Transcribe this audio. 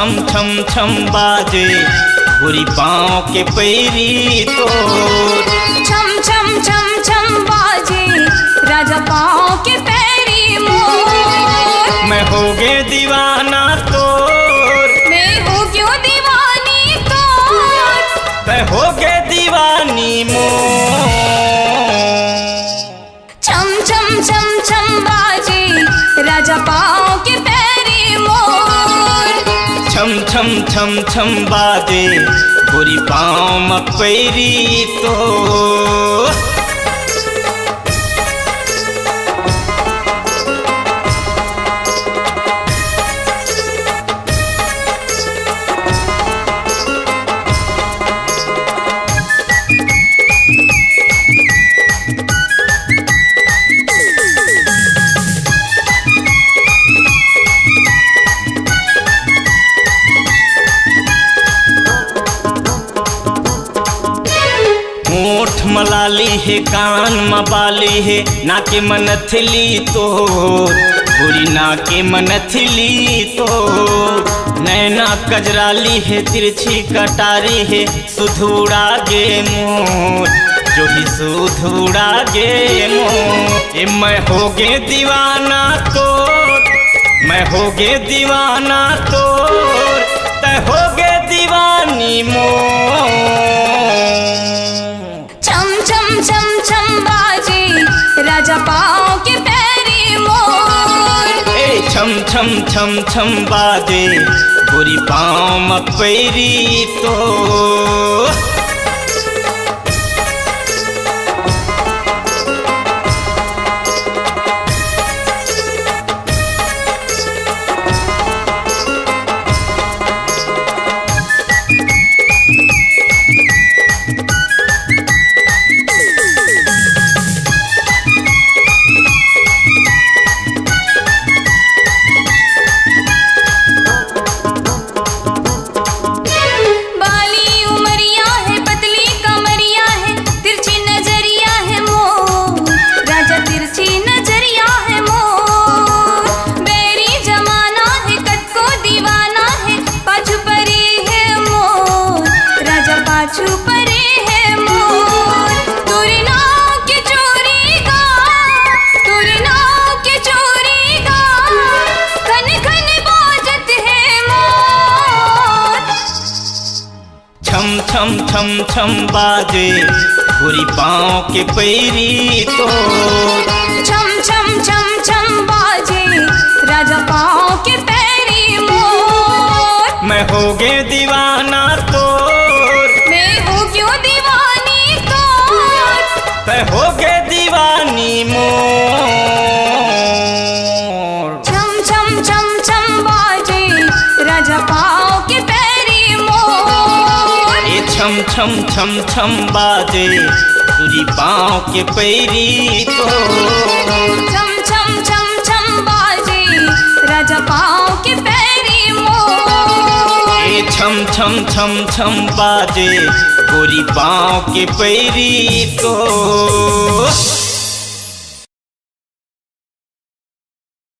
छम छम छम बाजे गोरी पाँव के पैरी तो। छम छम छम छम बाजे राजा पाँव के पैरी मोर। मैं हो गए दीवाना तोर, मैं हो क्यों दीवानी तोर, मैं हो गए दीवानी मोर। छम छम छम छम बाजे राजा पाँव के पैरी मोर। छम छम छम छम बाजे गोरी पाँव में पैरी तो। होठ मलाली है कान मबाली है नाके मनथली तो गोरी नाके मनथली तो। नैना कजराली है तिरछी कटारी है सुधुड़ा गे मोर जो भी सुधुड़ा गे मोर। ए मैं हो गे दीवाना तोर, मैं हो गे दीवाना तोर, तै हो गे दीवानी मोर। छम छम बाजे राजा पाँव के पैरी मोर। ए छम छम छम छम बाजे गोरी पाँव में पैरी तो। छम छम छम बाजे गोरी पाँव के पैरी तो। छम छम छम छम बाजे राजा पाँव के पैरी मोर। मैं हो गए दीवाना तोर, मैं हो क्यों दीवानी तोर, मैं हो गए दीवानी मोर। छम छम छम छम बाजे राजा पाँव के पैरी मोर। ए छम छम छम छम बाजे तुरी पाँव के पैरी तो। छम छम छम छम बाजे राजा पाँव के पैरी मोर। ए छम छम छम छम बाजे गोरी पाँव के पैरी तो।